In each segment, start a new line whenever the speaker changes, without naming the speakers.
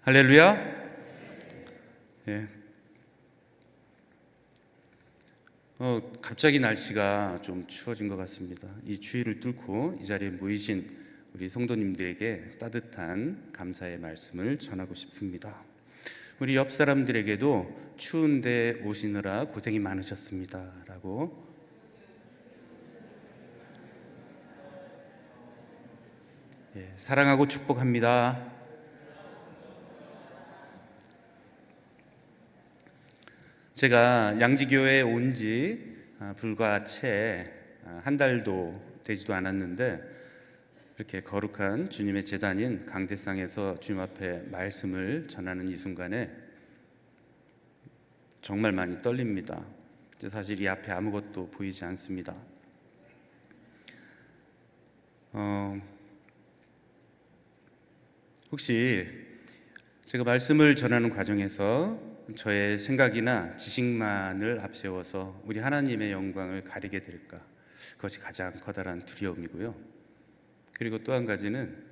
할렐루야. 예. 갑자기 날씨가 좀 추워진 것 같습니다. 이 추위를 뚫고 이 자리에 모이신 우리 성도님들에게 따뜻한 감사의 말씀을 전하고 싶습니다. 우리 옆 사람들에게도 추운데 오시느라 고생이 많으셨습니다 라고 사랑하고 축복합니다. 제가 양지교회에 온 지 불과 채 한 달도 되지도 않았는데 이렇게 거룩한 주님의 제단인 강대상에서 주님 앞에 말씀을 전하는 이 순간에 정말 많이 떨립니다. 사실 이 앞에 아무것도 보이지 않습니다. 혹시 제가 말씀을 전하는 과정에서 저의 생각이나 지식만을 앞세워서 우리 하나님의 영광을 가리게 될까? 그것이 가장 커다란 두려움이고요. 그리고 또 한 가지는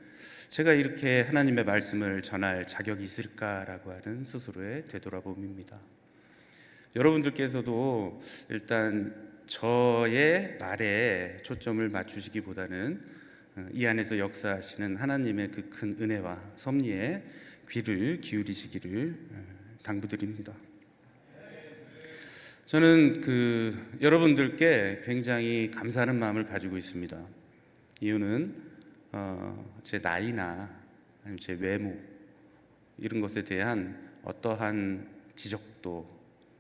제가 이렇게 하나님의 말씀을 전할 자격이 있을까라고 하는 스스로의 되돌아봄입니다. 여러분들께서도 일단 저의 말에 초점을 맞추시기보다는 이 안에서 역사하시는 하나님의 그 큰 은혜와 섭리에 귀를 기울이시기를 당부드립니다. 저는 여러분들께 굉장히 감사하는 마음을 가지고 있습니다. 이유는 제 나이나 아니면 제 외모 이런 것에 대한 어떠한 지적도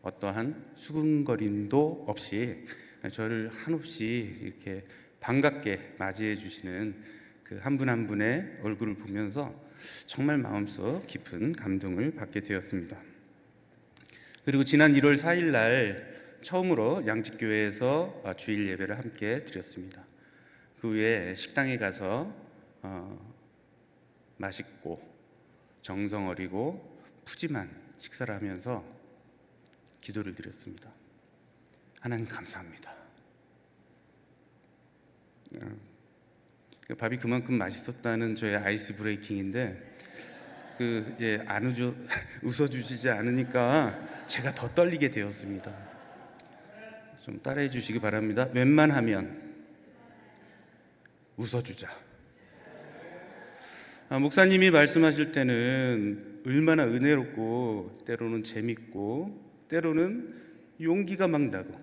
어떠한 수근거림도 없이 저를 한없이 이렇게 반갑게 맞이해 주시는 그 한 분 한 분의 얼굴을 보면서 정말 마음속 깊은 감동을 받게 되었습니다. 그리고 지난 1월 4일 날 처음으로 양직교회에서 주일 예배를 함께 드렸습니다. 그 후에 식당에 가서 맛있고 정성 어리고 푸짐한 식사를 하면서 기도를 드렸습니다. 하나님 감사합니다. 밥이 그만큼 맛있었다는 저의 아이스 브레이킹인데 안 웃어주시지 않으니까 제가 더 떨리게 되었습니다. 좀 따라해 주시기 바랍니다. 웬만하면 웃어주자. 목사님이 말씀하실 때는 얼마나 은혜롭고 때로는 재밌고 때로는 용기가 막 나고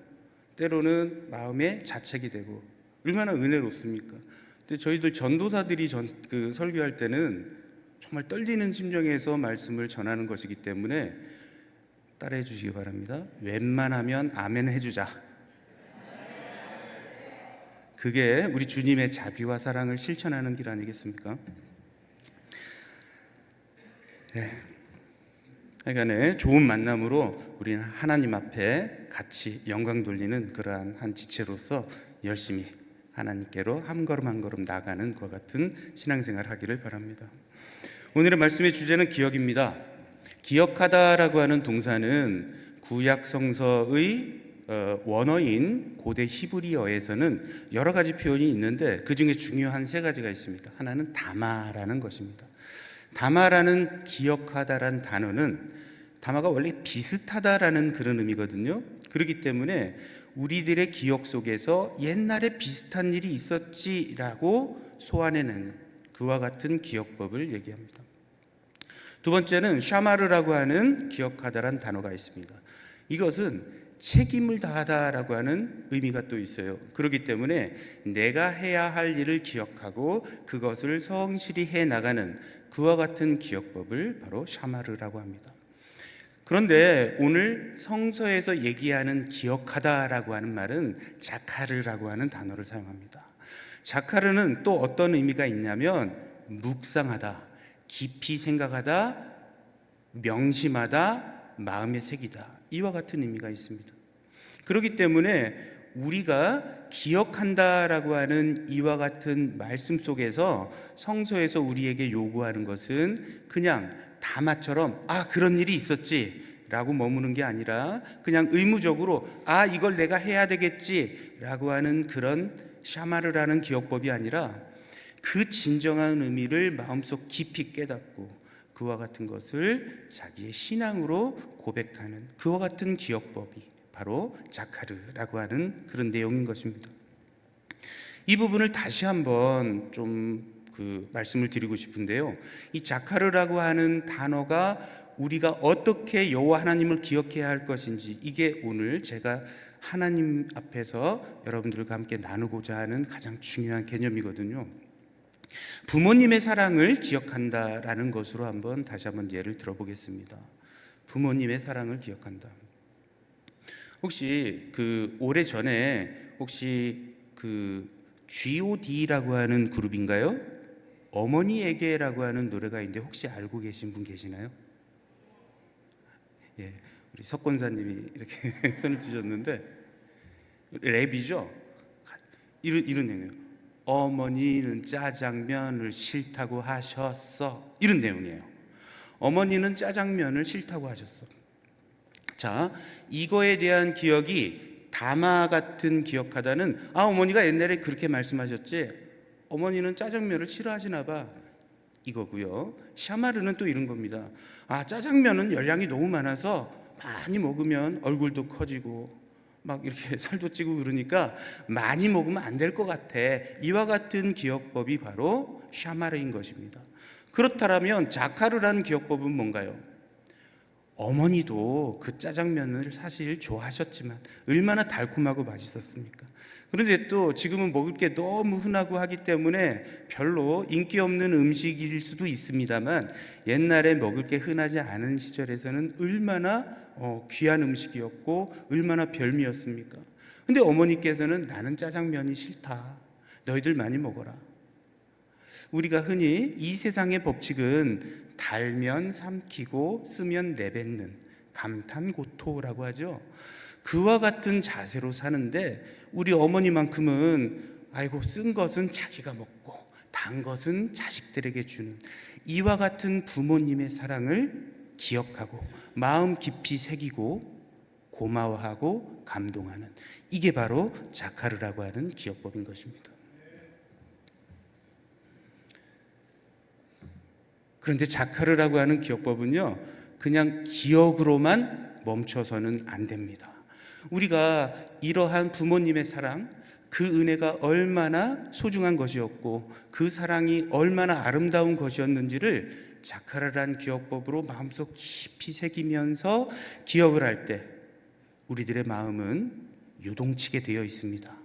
때로는 마음에 자책이 되고 얼마나 은혜롭습니까? 근데 저희들 전도사들이 설교할 때는 정말 떨리는 심정에서 말씀을 전하는 것이기 때문에 따라해 주시기 바랍니다. 웬만하면 아멘 해주자. 그게 우리 주님의 자비와 사랑을 실천하는 길 아니겠습니까? 하여간에 좋은 만남으로 우리는 하나님 앞에 같이 영광 돌리는 그러한 한 지체로서 열심히 하나님께로 한 걸음 한 걸음 나가는 것과 같은 신앙생활 하기를 바랍니다. 오늘의 말씀의 주제는 기억입니다. 기억하다라고 하는 동사는 구약 성서의 원어인 고대 히브리어에서는 여러 가지 표현이 있는데 그 중에 중요한 세 가지가 있습니다. 하나는 다마라는 것입니다. 다마라는 기억하다라는 단어는 다마가 원래 비슷하다라는 그런 의미거든요. 그렇기 때문에 우리들의 기억 속에서 옛날에 비슷한 일이 있었지라고 소환해내는 그와 같은 기억법을 얘기합니다. 두 번째는 샤마르라고 하는 기억하다라는 단어가 있습니다. 이것은 책임을 다하다라고 하는 의미가 또 있어요. 그렇기 때문에 내가 해야 할 일을 기억하고 그것을 성실히 해나가는 그와 같은 기억법을 바로 샤마르라고 합니다. 그런데 오늘 성서에서 얘기하는 기억하다라고 하는 말은 자카르라고 하는 단어를 사용합니다. 자카르는 또 어떤 의미가 있냐면 묵상하다, 깊이 생각하다, 명심하다, 마음에 새기다, 이와 같은 의미가 있습니다. 그렇기 때문에 우리가 기억한다라고 하는 이와 같은 말씀 속에서 성서에서 우리에게 요구하는 것은 그냥 다마처럼 그런 일이 있었지 라고 머무는 게 아니라 그냥 의무적으로 이걸 내가 해야 되겠지 라고 하는 그런 샤마르라는 기억법이 아니라 그 진정한 의미를 마음속 깊이 깨닫고 그와 같은 것을 자기의 신앙으로 고백하는 그와 같은 기억법이 바로 자카르라고 하는 그런 내용인 것입니다. 이 부분을 다시 한번 좀 말씀을 드리고 싶은데요. 이 자카르라고 하는 단어가 우리가 어떻게 여호와 하나님을 기억해야 할 것인지, 이게 오늘 제가 하나님 앞에서 여러분들과 함께 나누고자 하는 가장 중요한 개념이거든요. 부모님의 사랑을 기억한다라는 것으로 다시 한번 예를 들어보겠습니다. 부모님의 사랑을 기억한다. 혹시 오래전에 혹시 G.O.D라고 하는 그룹인가요? 어머니에게라고 하는 노래가 있는데 혹시 알고 계신 분 계시나요? 예, 우리 석 권사님이 이렇게 손을 드셨는데 랩이죠. 이런 내용이에요. 어머니는 짜장면을 싫다고 하셨어. 이런 내용이에요. 어머니는 짜장면을 싫다고 하셨어. 자, 이거에 대한 기억이 다마 같은 기억하다는, 어머니가 옛날에 그렇게 말씀하셨지, 어머니는 짜장면을 싫어하시나 봐, 이거고요. 샤마르는 또 이런 겁니다. 짜장면은 열량이 너무 많아서 많이 먹으면 얼굴도 커지고 막 이렇게 살도 찌고 그러니까 많이 먹으면 안 될 것 같아. 이와 같은 기억법이 바로 샤마르인 것입니다. 그렇다면 자카르라는 기억법은 뭔가요? 어머니도 그 짜장면을 사실 좋아하셨지만 얼마나 달콤하고 맛있었습니까? 그런데 또 지금은 먹을 게 너무 흔하고 하기 때문에 별로 인기 없는 음식일 수도 있습니다만, 옛날에 먹을 게 흔하지 않은 시절에서는 얼마나 귀한 음식이었고 얼마나 별미였습니까? 근데 어머니께서는 나는 짜장면이 싫다, 너희들 많이 먹어라. 우리가 흔히 이 세상의 법칙은 달면 삼키고 쓰면 내뱉는 감탄고토라고 하죠. 그와 같은 자세로 사는데, 우리 어머니만큼은 쓴 것은 자기가 먹고 단 것은 자식들에게 주는 이와 같은 부모님의 사랑을 기억하고 마음 깊이 새기고 고마워하고 감동하는, 이게 바로 자카르라고 하는 기억법인 것입니다. 그런데 자카르라고 하는 기억법은요, 그냥 기억으로만 멈춰서는 안 됩니다. 우리가 이러한 부모님의 사랑, 그 은혜가 얼마나 소중한 것이었고 그 사랑이 얼마나 아름다운 것이었는지를 자카르라는 기억법으로 마음속 깊이 새기면서 기억을 할 때 우리들의 마음은 요동치게 되어 있습니다.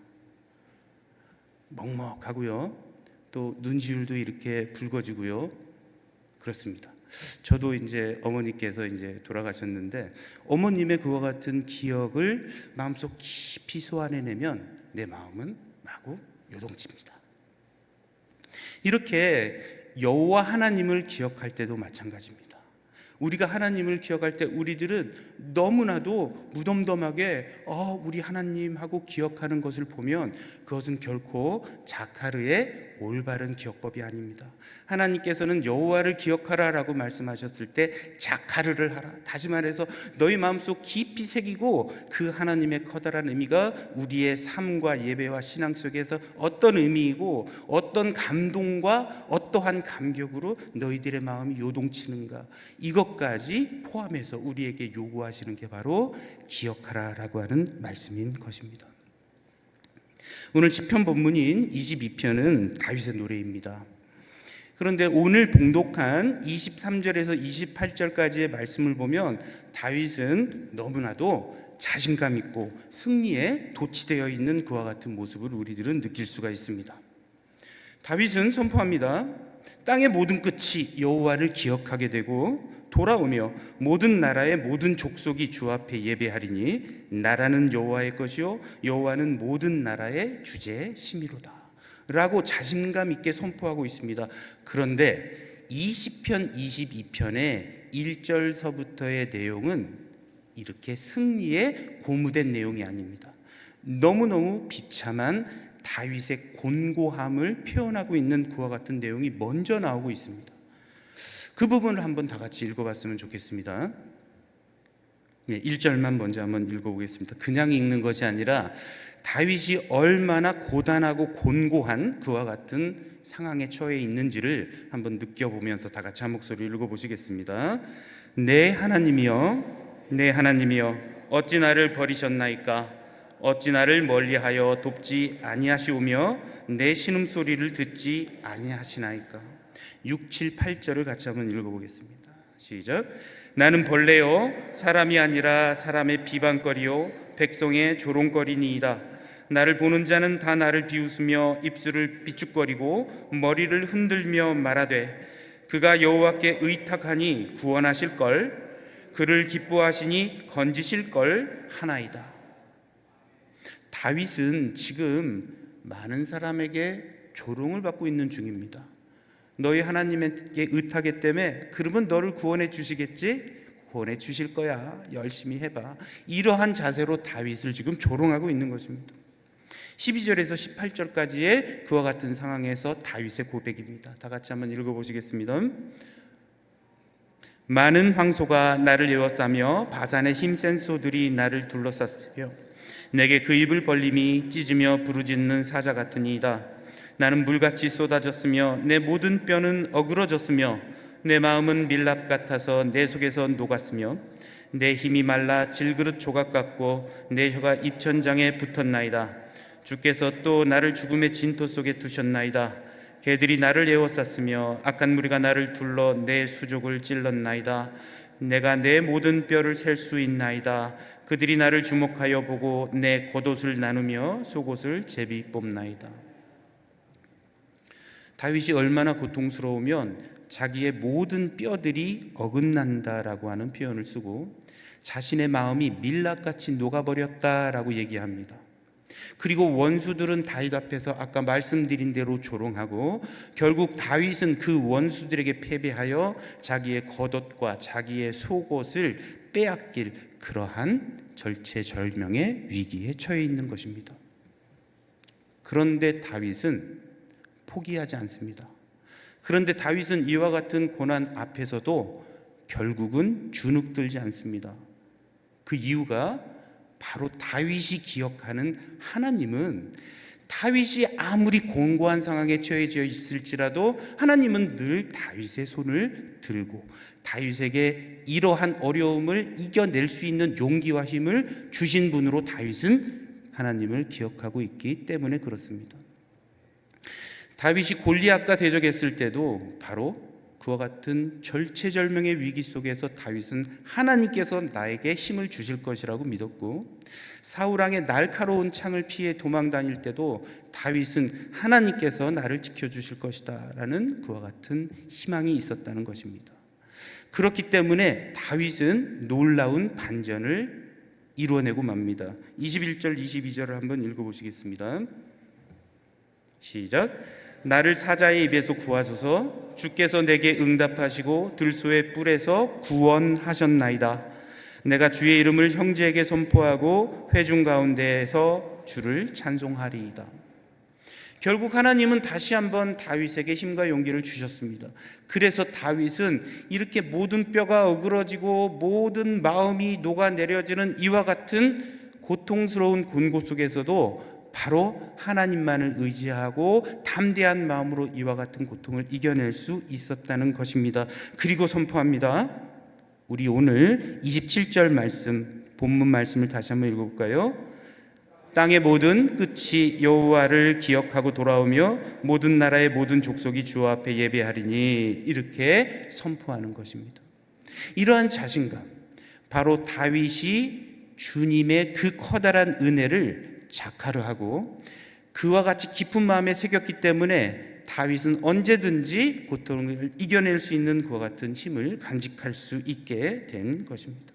먹먹하고요, 또 눈시울도 이렇게 붉어지고요, 그렇습니다. 저도 이제 어머니께서 이제 돌아가셨는데, 어머님의 그와 같은 기억을 마음속 깊이 소환해내면 내 마음은 마구 요동칩니다. 이렇게 여호와 하나님을 기억할 때도 마찬가지입니다. 우리가 하나님을 기억할 때 우리들은 너무나도 무덤덤하게 우리 하나님 하고 기억하는 것을 보면 그것은 결코 자카르의 올바른 기억법이 아닙니다. 하나님께서는 여호와를 기억하라라고 말씀하셨을 때 자카르를 하라, 다시 말해서 너희 마음속 깊이 새기고 그 하나님의 커다란 의미가 우리의 삶과 예배와 신앙 속에서 어떤 의미이고 어떤 감동과 어떠한 감격으로 너희들의 마음이 요동치는가, 이것까지 포함해서 우리에게 요구하시는 게 바로 기억하라라고 하는 말씀인 것입니다. 오늘 시편 본문인 22편은 다윗의 노래입니다. 그런데 오늘 봉독한 23절에서 28절까지의 말씀을 보면 다윗은 너무나도 자신감 있고 승리에 도취되어 있는 그와 같은 모습을 우리들은 느낄 수가 있습니다. 다윗은 선포합니다. 땅의 모든 끝이 여호와를 기억하게 되고 돌아오며 모든 나라의 모든 족속이 주 앞에 예배하리니 나라는 여호와의 것이요 여호와는 모든 나라의 주제의 심이로다 라고 자신감 있게 선포하고 있습니다. 그런데 이 시편 22편의 1절서부터의 내용은 이렇게 승리에 고무된 내용이 아닙니다. 너무너무 비참한 다윗의 곤고함을 표현하고 있는 그와 같은 내용이 먼저 나오고 있습니다. 그 부분을 한번 다 같이 읽어봤으면 좋겠습니다. 1절만 먼저 한번 읽어보겠습니다. 그냥 읽는 것이 아니라 다윗이 얼마나 고단하고 곤고한 그와 같은 상황에 처해 있는지를 한번 느껴보면서 다 같이 한 목소리로 읽어보시겠습니다. 내 하나님이여, 내 하나님이여, 어찌 나를 버리셨나이까? 어찌 나를 멀리하여 돕지 아니하시오며 내 신음소리를 듣지 아니하시나이까? 6, 7, 8절을 같이 한번 읽어보겠습니다. 시작. 나는 벌레요 사람이 아니라 사람의 비방거리요 백성의 조롱거리니이다. 나를 보는 자는 다 나를 비웃으며 입술을 비축거리고 머리를 흔들며 말하되 그가 여호와께 의탁하니 구원하실걸, 그를 기뻐하시니 건지실걸 하나이다. 다윗은 지금 많은 사람에게 조롱을 받고 있는 중입니다. 너희 하나님에게 의탁했기 때문에 그러면 너를 구원해 주시겠지? 구원해 주실 거야. 열심히 해봐. 이러한 자세로 다윗을 지금 조롱하고 있는 것입니다. 12절에서 18절까지의 그와 같은 상황에서 다윗의 고백입니다. 다 같이 한번 읽어보시겠습니다. 많은 황소가 나를 에워싸며 바산의 힘센 소들이 나를 둘러쌌으며 내게 그 입을 벌림이 찢으며 부르짖는 사자 같으니이다. 나는 물같이 쏟아졌으며 내 모든 뼈는 어그러졌으며 내 마음은 밀랍 같아서 내 속에서 녹았으며 내 힘이 말라 질그릇 조각 같고 내 혀가 입천장에 붙었나이다. 주께서 또 나를 죽음의 진토 속에 두셨나이다. 개들이 나를 에워쌌으며 악한 무리가 나를 둘러 내 수족을 찔렀나이다. 내가 내 모든 뼈를 셀 수 있나이다. 그들이 나를 주목하여 보고 내 겉옷을 나누며 속옷을 제비 뽑나이다. 다윗이 얼마나 고통스러우면 자기의 모든 뼈들이 어긋난다라고 하는 표현을 쓰고 자신의 마음이 밀랍같이 녹아버렸다라고 얘기합니다. 그리고 원수들은 다윗 앞에서 아까 말씀드린 대로 조롱하고 결국 다윗은 그 원수들에게 패배하여 자기의 겉옷과 자기의 속옷을 빼앗길 그러한 절체절명의 위기에 처해 있는 것입니다. 그런데 다윗은 포기하지 않습니다. 그런데 다윗은 이와 같은 고난 앞에서도 결국은 주눅들지 않습니다. 그 이유가 바로 다윗이 기억하는 하나님은 다윗이 아무리 곤고한 상황에 처해져 있을지라도 하나님은 늘 다윗의 손을 들고 다윗에게 이러한 어려움을 이겨낼 수 있는 용기와 힘을 주신 분으로 다윗은 하나님을 기억하고 있기 때문에 그렇습니다. 다윗이 골리앗과 대적했을 때도 바로 그와 같은 절체절명의 위기 속에서 다윗은 하나님께서 나에게 힘을 주실 것이라고 믿었고 사울왕의 날카로운 창을 피해 도망 다닐 때도 다윗은 하나님께서 나를 지켜주실 것이다 라는 그와 같은 희망이 있었다는 것입니다. 그렇기 때문에 다윗은 놀라운 반전을 이루어내고 맙니다. 21절 22절을 한번 읽어보시겠습니다. 시작. 나를 사자의 입에서 구하소서. 주께서 내게 응답하시고 들소의 뿔에서 구원하셨나이다. 내가 주의 이름을 형제에게 선포하고 회중 가운데에서 주를 찬송하리이다. 결국 하나님은 다시 한번 다윗에게 힘과 용기를 주셨습니다. 그래서 다윗은 이렇게 모든 뼈가 어그러지고 모든 마음이 녹아내려지는 이와 같은 고통스러운 곤고 속에서도 바로 하나님만을 의지하고 담대한 마음으로 이와 같은 고통을 이겨낼 수 있었다는 것입니다. 그리고 선포합니다. 우리 오늘 27절 말씀, 본문 말씀을 다시 한번 읽어볼까요? 땅의 모든 끝이 여호와를 기억하고 돌아오며 모든 나라의 모든 족속이 주 앞에 예배하리니, 이렇게 선포하는 것입니다. 이러한 자신감, 바로 다윗이 주님의 그 커다란 은혜를 자카를 하고 그와 같이 깊은 마음에 새겼기 때문에 다윗은 언제든지 고통을 이겨낼 수 있는 그와 같은 힘을 간직할 수 있게 된 것입니다.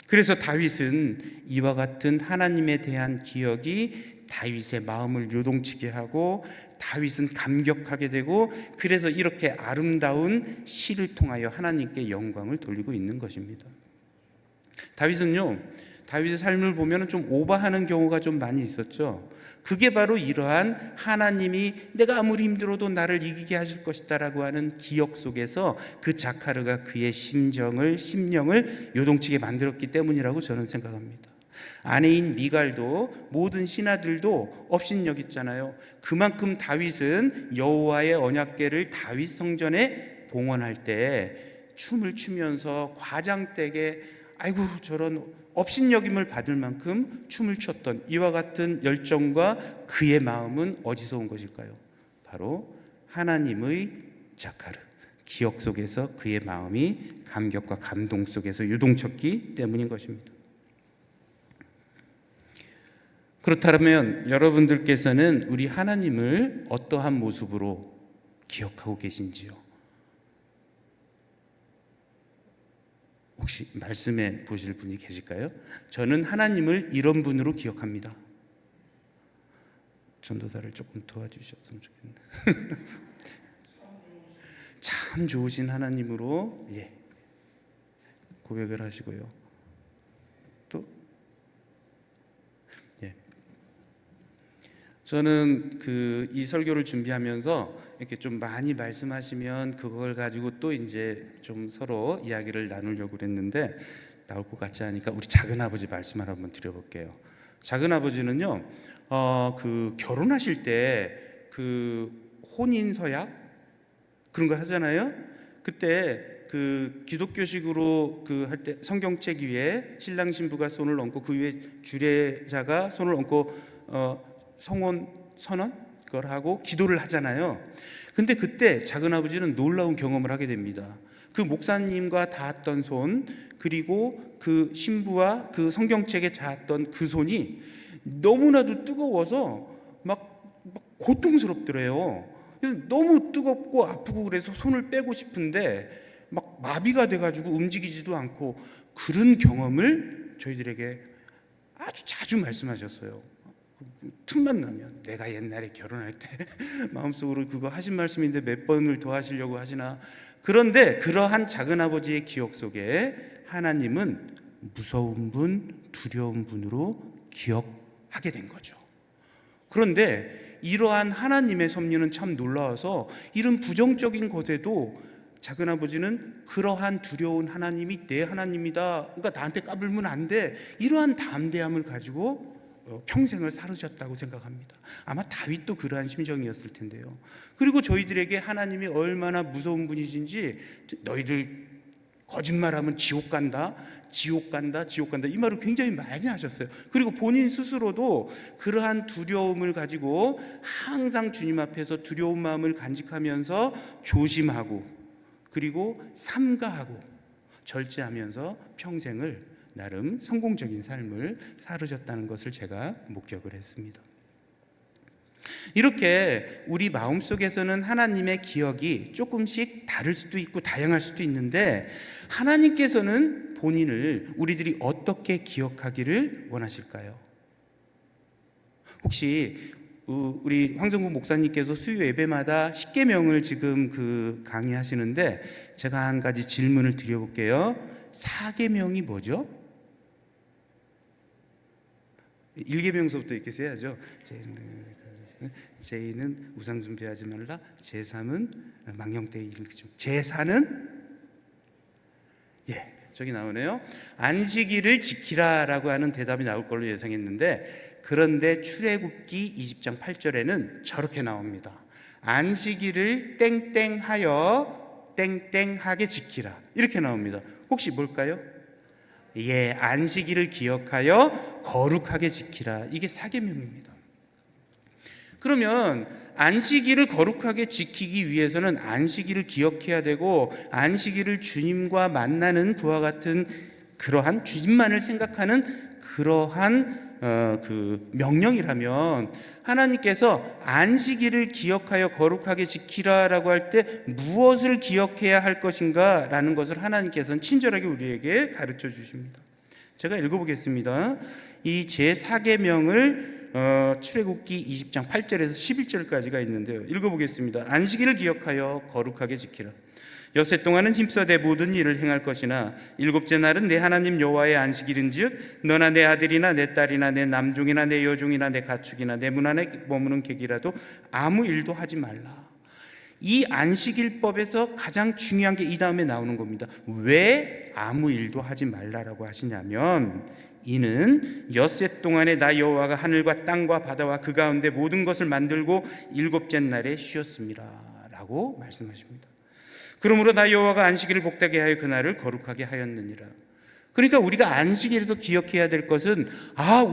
그래서 다윗은 이와 같은 하나님에 대한 기억이 다윗의 마음을 요동치게 하고 다윗은 감격하게 되고 그래서 이렇게 아름다운 시를 통하여 하나님께 영광을 돌리고 있는 것입니다. 다윗은요, 다윗의 삶을 보면 좀 오버하는 경우가 좀 많이 있었죠. 그게 바로 이러한 하나님이 내가 아무리 힘들어도 나를 이기게 하실 것이다 라고 하는 기억 속에서 그 자카르가 그의 심령을 요동치게 만들었기 때문이라고 저는 생각합니다. 아내인 미갈도 모든 신하들도 업신여겼잖아요. 그만큼 다윗은 여호와의 언약궤를 다윗 성전에 봉헌할 때 춤을 추면서 과장되게 아이고 저런 업신여김을 받을 만큼 춤을 췄던 이와 같은 열정과 그의 마음은 어디서 온 것일까요? 바로 하나님의 자카르, 기억 속에서 그의 마음이 감격과 감동 속에서 요동쳤기 때문인 것입니다. 그렇다면 여러분들께서는 우리 하나님을 어떠한 모습으로 기억하고 계신지요? 혹시 말씀해 보실 분이 계실까요? 저는 하나님을 이런 분으로 기억합니다. 전도사를 조금 도와주셨으면 좋겠네요. 참 좋으신 하나님으로 고백을 하시고요. 또 저는 이 설교를 준비하면서 이렇게 좀 많이 말씀하시면 그걸 가지고 또 이제 좀 서로 이야기를 나누려고 그랬는데 나올 것 같지 않으니까 우리 작은 아버지 말씀을 한번 드려볼게요. 작은 아버지는요, 결혼하실 때 혼인 서약 그런 거 하잖아요. 그때 기독교식으로 할 때 성경책 위에 신랑 신부가 손을 얹고 그 위에 주례자가 손을 얹고 성혼 선언 그걸 하고 기도를 하잖아요. 근데 그때 작은 아버지는 놀라운 경험을 하게 됩니다. 그 목사님과 닿았던 손, 그리고 그 신부와 그 성경책에 닿았던 그 손이 너무나도 뜨거워서 막 고통스럽더래요. 너무 뜨겁고 아프고 그래서 손을 빼고 싶은데 막 마비가 돼가지고 움직이지도 않고, 그런 경험을 저희들에게 아주 자주 말씀하셨어요. 틈만 나면 내가 옛날에 결혼할 때 마음속으로 그거 하신 말씀인데 몇 번을 더 하시려고 하시나. 그런데 그러한 작은아버지의 기억 속에 하나님은 무서운 분, 두려운 분으로 기억하게 된 거죠. 그런데 이러한 하나님의 섭리는 참 놀라워서 이런 부정적인 것에도 작은아버지는 그러한 두려운 하나님이 내 하나님이다, 그러니까 나한테 까불면 안 돼, 이러한 담대함을 가지고 평생을 살으셨다고 생각합니다. 아마 다윗도 그러한 심정이었을 텐데요. 그리고 저희들에게 하나님이 얼마나 무서운 분이신지, 너희들 거짓말하면 지옥 간다, 지옥 간다, 지옥 간다, 이 말을 굉장히 많이 하셨어요. 그리고 본인 스스로도 그러한 두려움을 가지고 항상 주님 앞에서 두려운 마음을 간직하면서 조심하고, 그리고 삼가하고 절제하면서 평생을 나름 성공적인 삶을 살으셨다는 것을 제가 목격을 했습니다. 이렇게 우리 마음속에서는 하나님의 기억이 조금씩 다를 수도 있고 다양할 수도 있는데, 하나님께서는 본인을 우리들이 어떻게 기억하기를 원하실까요? 혹시 우리 황정국 목사님께서 수요 예배마다 십계명을 지금 강의하시는데 제가 한 가지 질문을 드려볼게요. 4계명이 뭐죠? 1계명서부터 이렇게 써야죠. 제2는 우상 숭배하지 말라, 제3은 망령되이 일으키지, 제4는 저기 나오네요. 안식일을 지키라라고 하는 대답이 나올 걸로 예상했는데, 그런데 출애굽기 20장 8절에는 저렇게 나옵니다. 안식일을 땡땡하여 땡땡하게 지키라, 이렇게 나옵니다. 혹시 뭘까요? 안식일을 기억하여 거룩하게 지키라, 이게 4계명입니다. 그러면 안식일을 거룩하게 지키기 위해서는 안식일을 기억해야 되고, 안식일을 주님과 만나는 그와 같은 그러한 주님만을 생각하는 그러한 명령이라면, 하나님께서 안식일을 기억하여 거룩하게 지키라라고 할 때 무엇을 기억해야 할 것인가 라는 것을 하나님께서는 친절하게 우리에게 가르쳐 주십니다. 제가 읽어보겠습니다. 이 제4계명을 출애굽기 20장 8절에서 11절까지가 있는데요. 읽어보겠습니다. 안식일을 기억하여 거룩하게 지키라. 엿새 동안은 힘써 내 모든 일을 행할 것이나 일곱째 날은 내 하나님 여호와의 안식일인즉 너나 내 아들이나 내 딸이나 내 남종이나 내 여종이나 내 가축이나 내 문 안에 머무는 객이라도 아무 일도 하지 말라. 이 안식일법에서 가장 중요한 게 이 다음에 나오는 겁니다. 왜 아무 일도 하지 말라라고 하시냐면, 이는 엿새 동안에 나 여호와가 하늘과 땅과 바다와 그 가운데 모든 것을 만들고 일곱째 날에 쉬었습니다 라고 말씀하십니다. 그러므로 나 여호와가 안식일을 복되게 하여 그날을 거룩하게 하였느니라. 그러니까 우리가 안식일에서 기억해야 될 것은,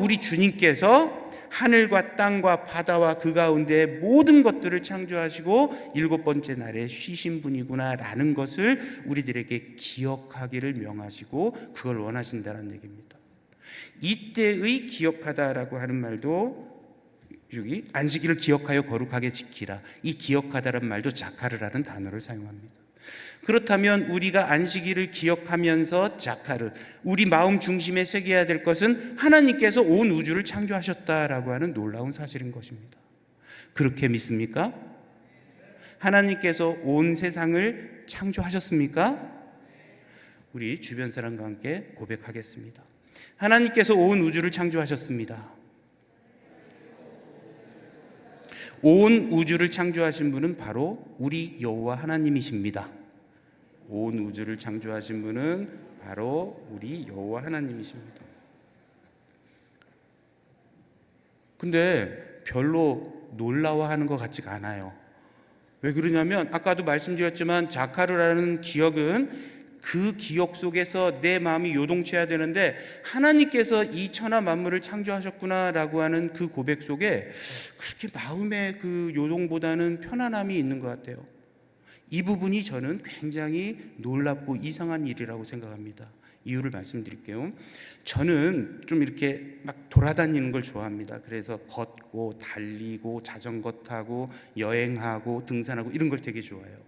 우리 주님께서 하늘과 땅과 바다와 그 가운데 모든 것들을 창조하시고 일곱 번째 날에 쉬신 분이구나 라는 것을 우리들에게 기억하기를 명하시고 그걸 원하신다는 얘기입니다. 이때의 기억하다라고 하는 말도, 여기 안식일을 기억하여 거룩하게 지키라, 이 기억하다라는 말도 자카르라는 단어를 사용합니다. 그렇다면 우리가 안식일을 기억하면서 자카르, 우리 마음 중심에 새겨야 될 것은 하나님께서 온 우주를 창조하셨다라고 하는 놀라운 사실인 것입니다. 그렇게 믿습니까? 하나님께서 온 세상을 창조하셨습니까? 우리 주변 사람과 함께 고백하겠습니다. 하나님께서 온 우주를 창조하셨습니다. 온 우주를 창조하신 분은 바로 우리 여호와 하나님이십니다. 온 우주를 창조하신 분은 바로 우리 여호와 하나님이십니다. 근데 별로 놀라워하는 것 같지가 않아요. 왜 그러냐면 아까도 말씀드렸지만 자카르라는 기억은 그 기억 속에서 내 마음이 요동쳐야 되는데, 하나님께서 이 천하 만물을 창조하셨구나라고 하는 그 고백 속에 그렇게 마음의 그 요동보다는 편안함이 있는 것 같아요. 이 부분이 저는 굉장히 놀랍고 이상한 일이라고 생각합니다. 이유를 말씀드릴게요. 저는 좀 이렇게 막 돌아다니는 걸 좋아합니다. 그래서 걷고 달리고 자전거 타고 여행하고 등산하고 이런 걸 되게 좋아해요.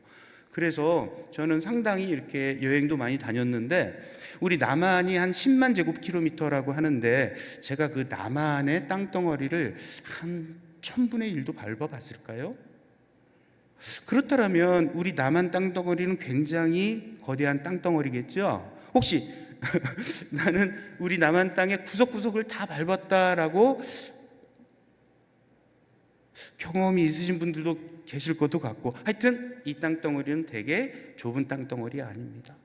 그래서 저는 상당히 이렇게 여행도 많이 다녔는데, 우리 남한이 한 10만 제곱킬로미터라고 하는데 제가 그 남한의 땅덩어리를 한 1000분의 1도 밟아봤을까요? 그렇다면 우리 남한 땅덩어리는 굉장히 거대한 땅덩어리겠죠? 혹시 나는 우리 남한 땅의 구석구석을 다 밟았다라고 경험이 있으신 분들도 계실 것도 같고, 하여튼 이 땅덩어리는 되게 좁은 땅덩어리 아닙니다.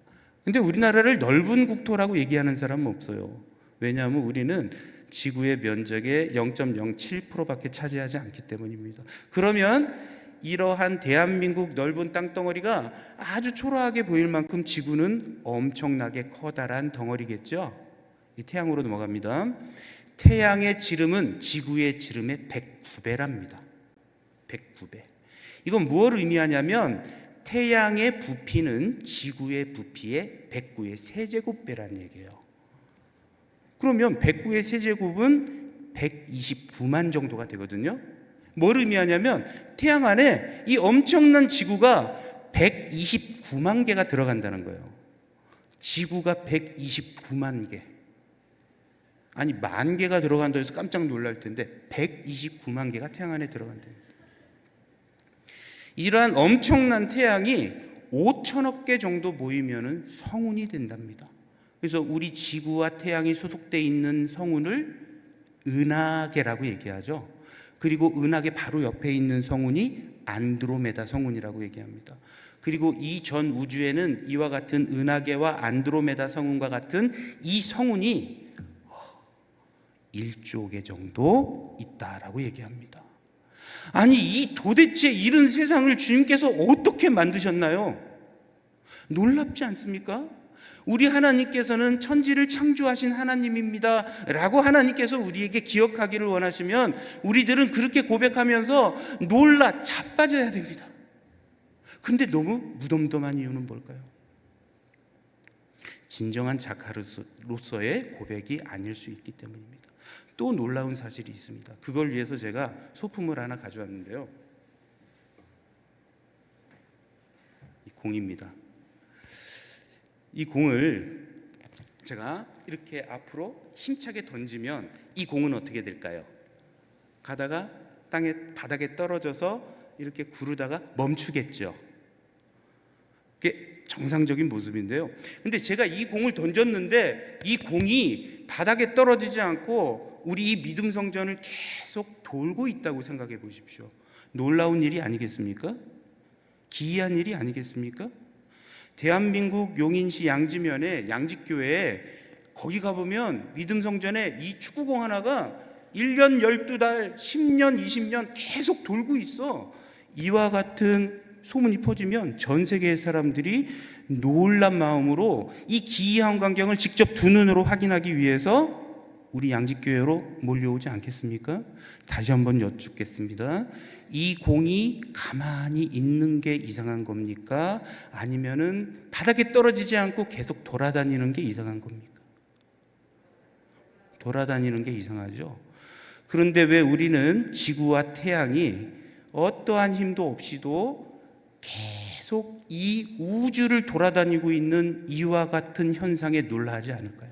근데 우리나라를 넓은 국토라고 얘기하는 사람은 없어요. 왜냐하면 우리는 지구의 면적의 0.07%밖에 차지하지 않기 때문입니다. 그러면 이러한 대한민국 넓은 땅덩어리가 아주 초라하게 보일 만큼 지구는 엄청나게 커다란 덩어리겠죠. 이 태양으로 넘어갑니다. 태양의 지름은 지구의 지름의 109배랍니다. 109배. 이건 무엇을 의미하냐면 태양의 부피는 지구의 부피의 109의 세제곱배라는 얘기예요. 그러면 109의 세제곱은 129만 정도가 되거든요. 뭘 의미하냐면 태양 안에 이 엄청난 지구가 129만 개가 들어간다는 거예요. 지구가 129만 개. 아니, 만 개가 들어간다 해서 깜짝 놀랄 텐데 129만 개가 태양 안에 들어간답니다. 이러한 엄청난 태양이 5천억 개 정도 모이면 성운이 된답니다. 그래서 우리 지구와 태양이 소속되어 있는 성운을 은하계라고 얘기하죠. 그리고 은하계 바로 옆에 있는 성운이 안드로메다 성운이라고 얘기합니다. 그리고 이 전 우주에는 이와 같은 은하계와 안드로메다 성운과 같은 이 성운이 1조 개 정도 있다라고 얘기합니다. 아니, 이 도대체 이런 세상을 주님께서 어떻게 만드셨나요? 놀랍지 않습니까? 우리 하나님께서는 천지를 창조하신 하나님입니다 라고 하나님께서 우리에게 기억하기를 원하시면 우리들은 그렇게 고백하면서 놀라 자빠져야 됩니다. 근데 너무 무덤덤한 이유는 뭘까요? 진정한 자카르로서의 고백이 아닐 수 있기 때문입니다. 또 놀라운 사실이 있습니다. 그걸 위해서 제가 소품을 하나 가져왔는데요. 이 공입니다. 이 공을 제가 이렇게 앞으로 힘차게 던지면 이 공은 어떻게 될까요? 가다가 바닥에 떨어져서 이렇게 구르다가 멈추겠죠. 정상적인 모습인데요. 근데 제가 이 공을 던졌는데 이 공이 바닥에 떨어지지 않고 우리 이 믿음 성전을 계속 돌고 있다고 생각해 보십시오. 놀라운 일이 아니겠습니까? 기이한 일이 아니겠습니까? 대한민국 용인시 양지면에 양지교회에 거기 가보면 믿음 성전에 이 축구공 하나가 1년 12달 10년 20년 계속 돌고 있어. 이와 같은 소문이 퍼지면 전 세계의 사람들이 놀란 마음으로 이 기이한 광경을 직접 두 눈으로 확인하기 위해서 우리 양지교회로 몰려오지 않겠습니까? 다시 한번 여쭙겠습니다. 이 공이 가만히 있는 게 이상한 겁니까? 아니면은 바닥에 떨어지지 않고 계속 돌아다니는 게 이상한 겁니까? 돌아다니는 게 이상하죠. 그런데 왜 우리는 지구와 태양이 어떠한 힘도 없이도 계속 이 우주를 돌아다니고 있는 이와 같은 현상에 놀라지 않을까요?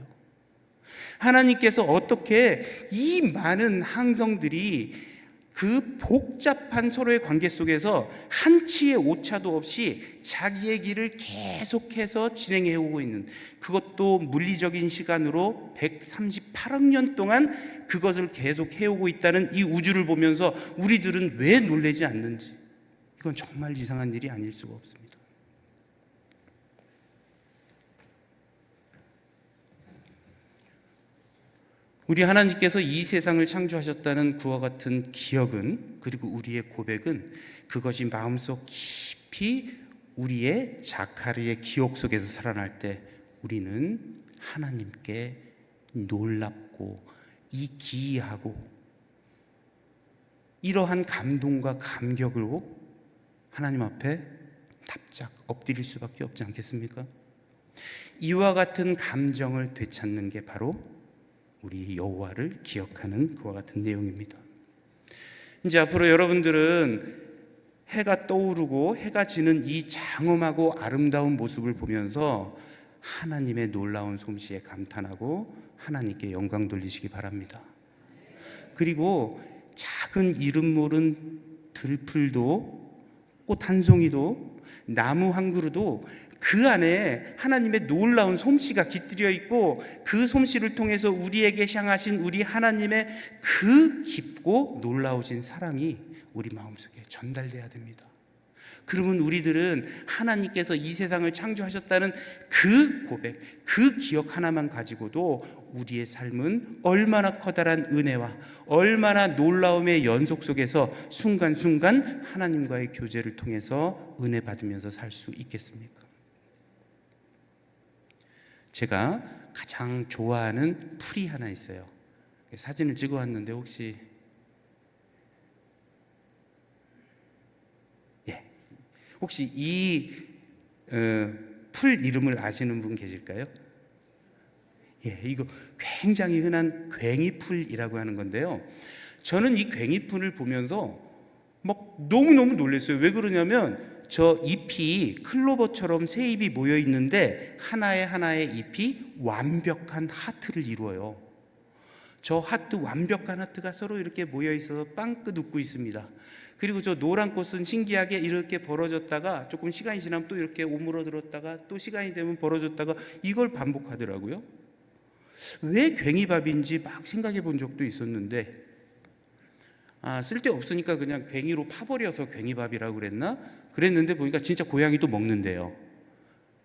하나님께서 어떻게 이 많은 항성들이 그 복잡한 서로의 관계 속에서 한치의 오차도 없이 자기의 길을 계속해서 진행해 오고 있는, 그것도 물리적인 시간으로 138억 년 동안 그것을 계속 해오고 있다는 이 우주를 보면서 우리들은 왜 놀라지 않는지, 이건 정말 이상한 일이 아닐 수가 없습니다. 우리 하나님께서 이 세상을 창조하셨다는 그와 같은 기억은, 그리고 우리의 고백은, 그것이 마음속 깊이 우리의 자카르의 기억 속에서 살아날 때 우리는 하나님께 놀랍고 이 기이하고 이러한 감동과 감격으로 하나님 앞에 납작 엎드릴 수밖에 없지 않겠습니까? 이와 같은 감정을 되찾는 게 바로 우리 여호와를 기억하는 그와 같은 내용입니다. 이제 앞으로 여러분들은 해가 떠오르고 해가 지는 이 장엄하고 아름다운 모습을 보면서 하나님의 놀라운 솜씨에 감탄하고 하나님께 영광 돌리시기 바랍니다. 그리고 작은 이름 모른 들풀도, 꽃 한 송이도, 나무 한 그루도 그 안에 하나님의 놀라운 솜씨가 깃들여 있고, 그 솜씨를 통해서 우리에게 향하신 우리 하나님의 그 깊고 놀라우신 사랑이 우리 마음속에 전달돼야 됩니다. 그러면 우리들은 하나님께서 이 세상을 창조하셨다는 그 고백, 그 기억 하나만 가지고도 우리의 삶은 얼마나 커다란 은혜와 얼마나 놀라움의 연속 속에서 순간순간 하나님과의 교제를 통해서 은혜 받으면서 살 수 있겠습니까? 제가 가장 좋아하는 풀이 하나 있어요. 사진을 찍어 왔는데 혹시 이 풀 이름을 아시는 분 계실까요? 이거 굉장히 흔한 괭이풀이라고 하는 건데요. 저는 이 괭이풀을 보면서 막 너무너무 놀랐어요. 왜 그러냐면 저 잎이 클로버처럼 새 잎이 모여 있는데 하나의 하나의 잎이 완벽한 하트를 이루어요. 저 하트, 완벽한 하트가 서로 이렇게 모여 있어서 빵긋 웃고 있습니다. 그리고 저 노란 꽃은 신기하게 이렇게 벌어졌다가 조금 시간이 지나면 또 이렇게 오므러들었다가 또 시간이 되면 벌어졌다가 이걸 반복하더라고요. 왜 괭이밥인지 막 생각해 본 적도 있었는데, 쓸데없으니까 그냥 괭이로 파버려서 괭이밥이라고 그랬는데 보니까 진짜 고양이도 먹는데요.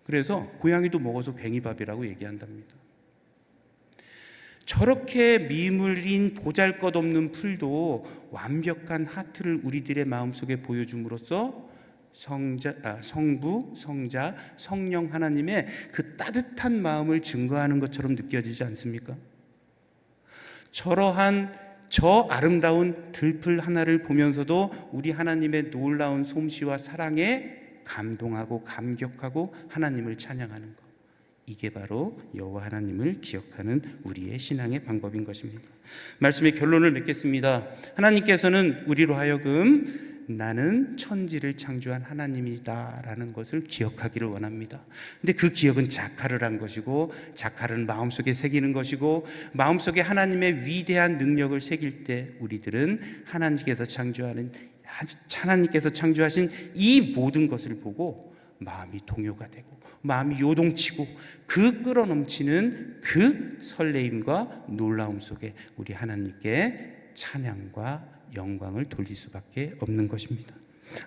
그래서 고양이도 먹어서 괭이밥이라고 얘기한답니다. 저렇게 미물인 보잘것없는 풀도 완벽한 하트를 우리들의 마음속에 보여줌으로써 성부, 성자, 성령 하나님의 그 따뜻한 마음을 증거하는 것처럼 느껴지지 않습니까? 저러한 저 아름다운 들풀 하나를 보면서도 우리 하나님의 놀라운 솜씨와 사랑에 감동하고 감격하고 하나님을 찬양하는 것, 이게 바로 여호와 하나님을 기억하는 우리의 신앙의 방법인 것입니다. 말씀의 결론을 맺겠습니다. 하나님께서는 우리로 하여금 나는 천지를 창조한 하나님이다 라는 것을 기억하기를 원합니다. 근데 그 기억은 자카르란 것이고, 자카르는 마음속에 새기는 것이고, 마음속에 하나님의 위대한 능력을 새길 때 우리들은 하나님께서 창조하신 이 모든 것을 보고 마음이 동요가 되고 마음이 요동치고 그 끌어넘치는 그 설레임과 놀라움 속에 우리 하나님께 찬양과 영광을 돌릴 수밖에 없는 것입니다.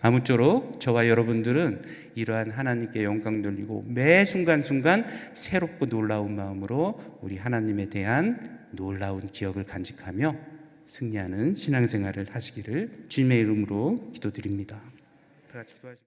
아무쪼록 저와 여러분들은 이러한 하나님께 영광 돌리고 매 순간순간 새롭고 놀라운 마음으로 우리 하나님에 대한 놀라운 기억을 간직하며 승리하는 신앙생활을 하시기를 주님의 이름으로 기도드립니다. 다 같이 기도하시죠.